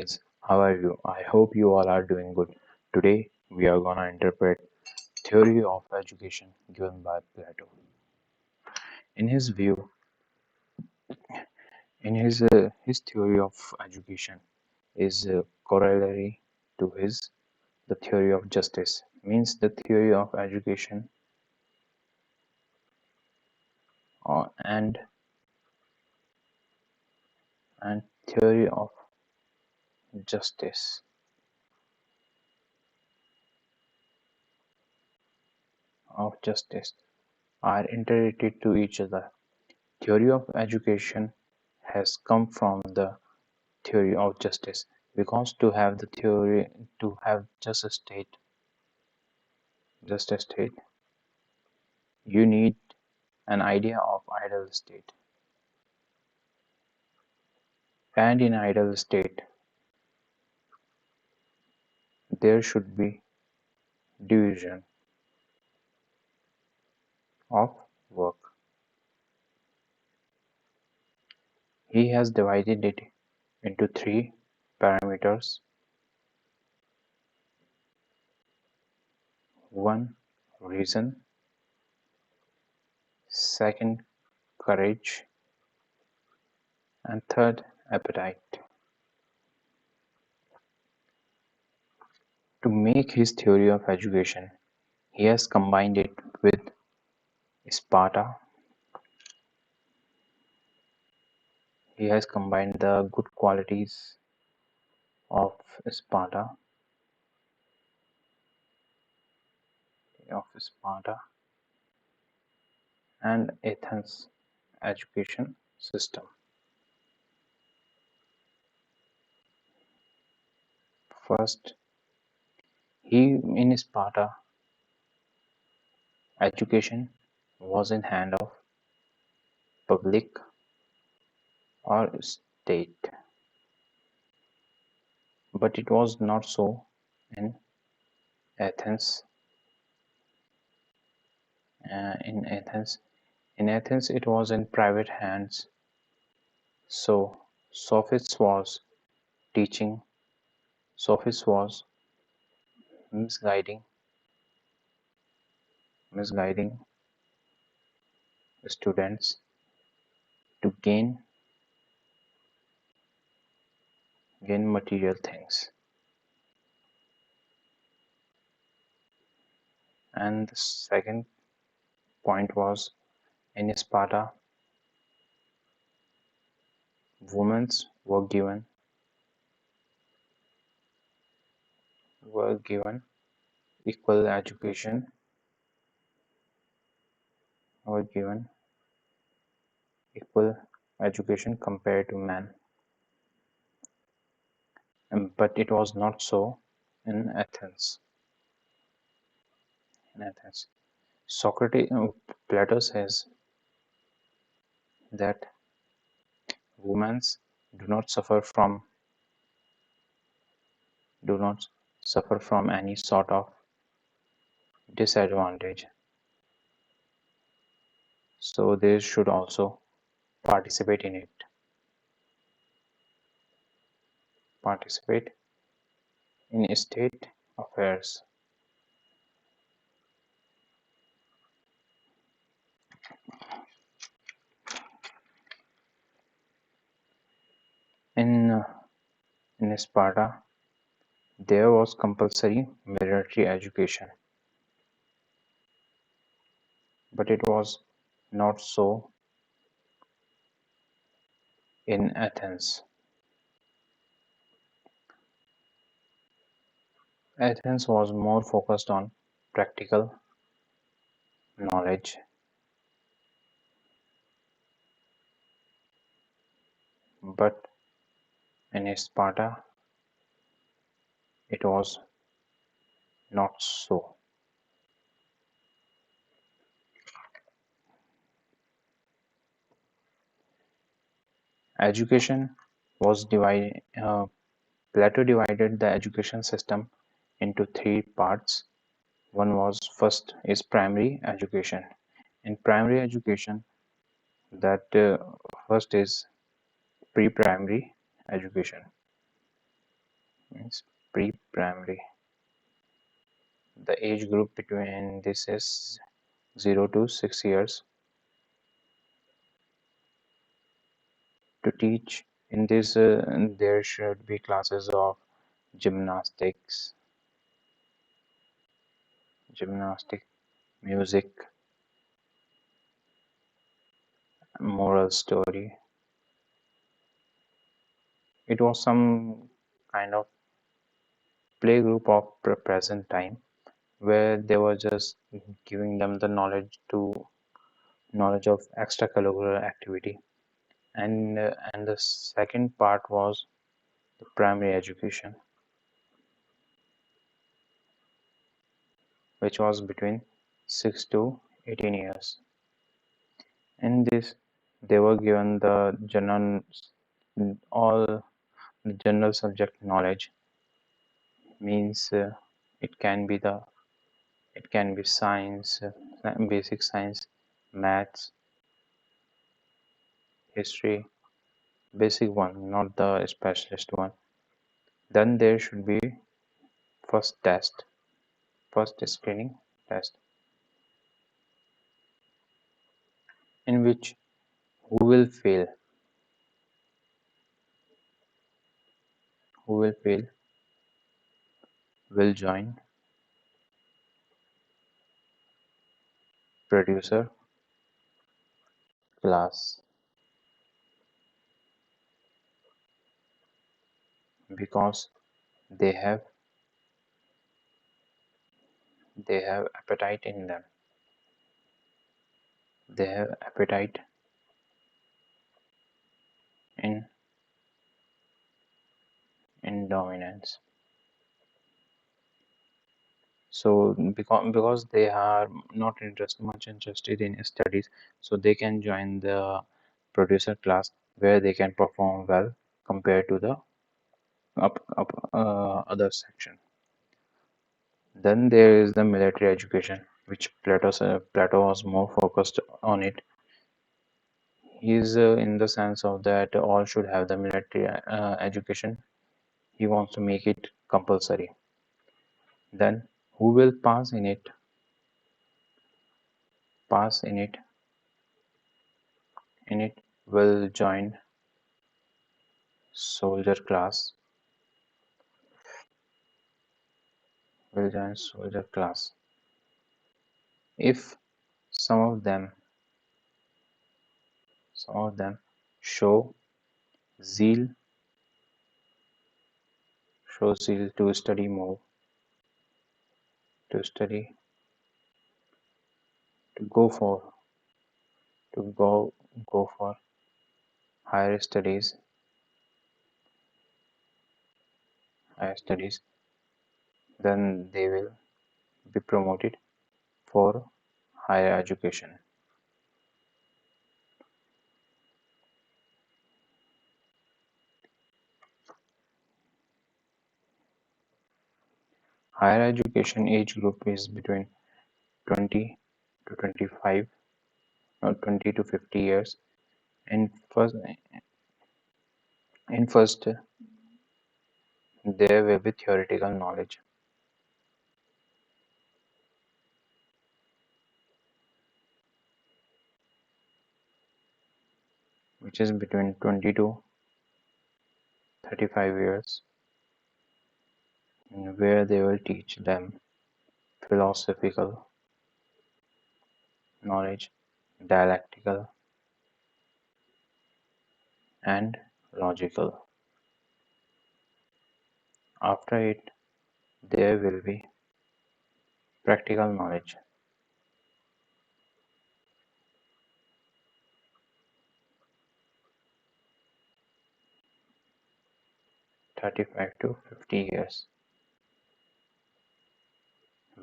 guys, how are you? I hope you all are doing good. Today we are gonna interpret theory of education given by Plato. In his view, in his theory of education is corollary to his the theory of justice. Means the theory of education and theory justice of justice are interrelated to each other. Theory of education has come from the theory of justice because to have just a state, you need an idea of ideal state, and in ideal state there should be division of work. He has divided it into three parameters: one, reason; second, courage; and third, appetite. To make his theory of education, he has combined it with Sparta. He has combined the good qualities of Sparta and Athens education system. First, in Sparta, education was in hand of public or state, but it was not so in Athens. In Athens, it was in private hands. So, Sophist was teaching. Sophist was misguiding students to gain material things. And the second point was, in Sparta, women were given equal education, compared to men. But it was not so in Athens. Plato says that women do not suffer from any sort of disadvantage, so they should also participate in state affairs. In Sparta, there was compulsory military education, but it was not so in Athens. Athens was more focused on practical knowledge, but in Sparta, it was not so. Education was divided. Plato divided the education system into three parts. First is primary education. In primary education, that first is pre-primary education. means pre-primary. The age group between this is 0 to 6 years. To teach in this, there should be classes of gymnastics, gymnastic, music, moral story. It was some kind of play group of present time where they were just giving them the knowledge of extracurricular activity, and the second part was the primary education, which was between 6 to 18 years. In this, they were given the all the general subject knowledge. Means it can be the it can be science, basic science, maths, history, basic one, not the specialist one. Then there should be first test, first screening test, in which who will fail, who will fail will join producer class, because they have appetite in them. They have appetite in dominance. So because they are not much interested in studies, so they can join the producer class where they can perform well compared to the other section. Then there is the military education, which Plato was more focused on it. He is in the sense of that all should have the military education. He wants to make it compulsory. Then who will pass in it will join soldier class, if some of them show zeal to study more, to study to go for to go for higher studies, higher studies, then they will be promoted for higher education. Higher education age group is between 20 to 25 or 20 to 50 years. In first there will be theoretical knowledge, which is between 20 to 35 years, where they will teach them philosophical knowledge, dialectical, and logical. After it, there will be practical knowledge, 35 to 50 years,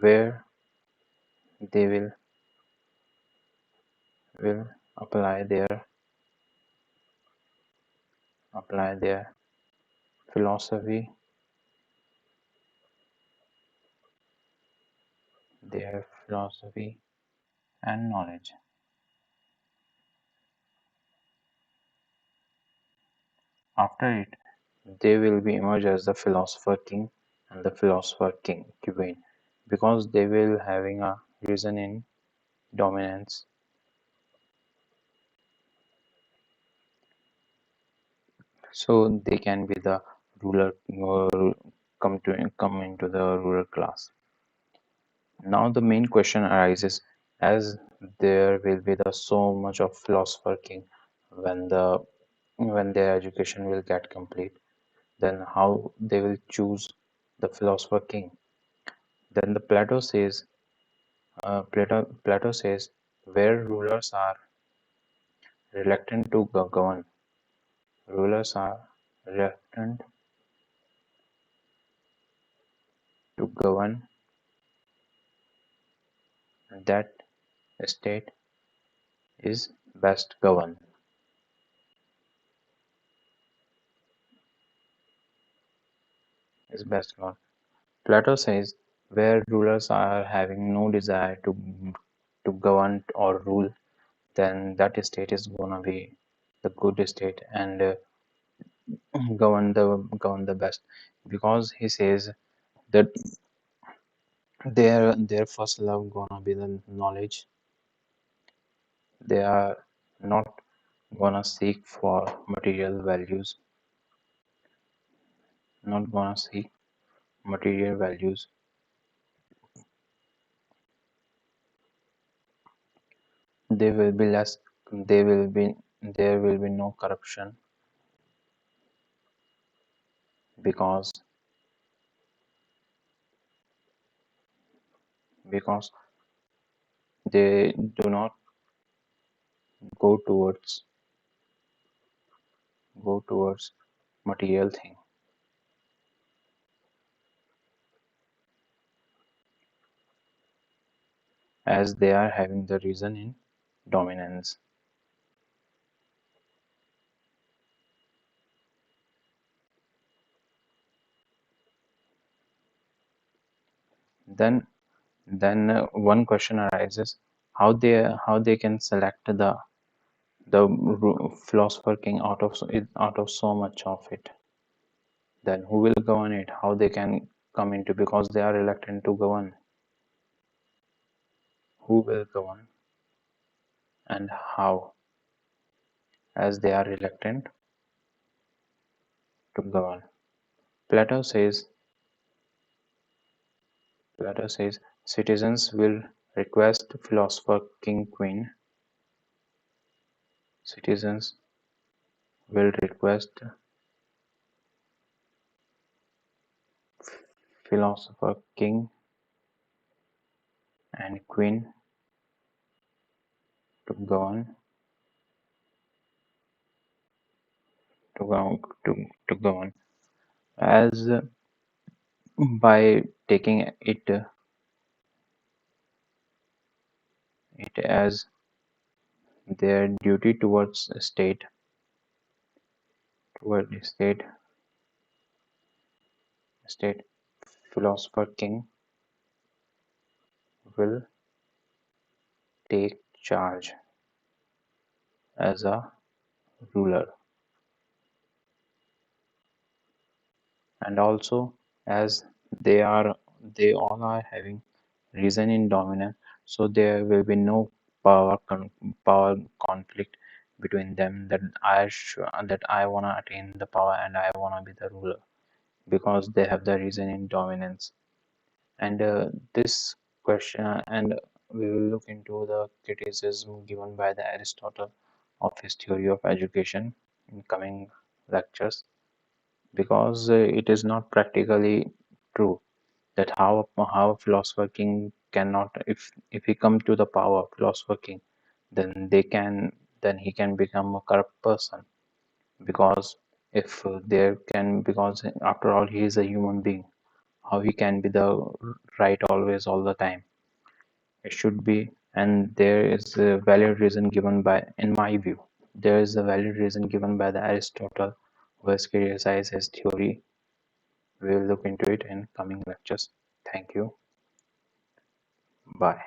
where they will apply their philosophy, and knowledge. After it, they will be emerge as the philosopher king and the philosopher queen, because they will having a reason in dominance, so they can be the ruler or come into the ruler class. Now the main question arises, as there will be the so much of philosopher king when their education will get complete, then how they will choose the philosopher king? Then the Plato says, where rulers are reluctant to govern, rulers are reluctant to govern, that state is best governed. Is best governed. Plato says, where rulers are having no desire to govern or rule, then that state is gonna be the good state, and govern the best, because he says that their first love gonna be the knowledge. They are not gonna seek for material values, not gonna seek material values. They will be less. They will be There will be no corruption, because because they do not go towards go towards material thing, as they are having the reason in dominance. Then one question arises, how they can select the philosopher king out of so much of it. Then who will govern it? How they can come into, because they are reluctant to govern. Who will govern and how? As they are reluctant to govern. Plato says Plato says citizens will request philosopher king queen. Citizens will request philosopher king and queen to govern to govern to govern, as by taking it as their duty toward state philosopher king will take charge as a ruler, and also as they are they all are having reason in dominance, so there will be no power conflict between them, that I wanna attain the power and I wanna be the ruler, because they have the reason in dominance. And this question, and we will look into the criticism given by the Aristotle of his theory of education in coming lectures, because it is not practically true that how a philosopher king cannot, if he come to the power philosopher king, then then he can become a corrupt person, because if there can because after all he is a human being, how he can be the right always all the time? It should be, and there is a valid reason given by, in my view, there is a valid reason given by the Aristotle, who has criticized his theory. We will look into it in coming lectures. Thank you. Bye.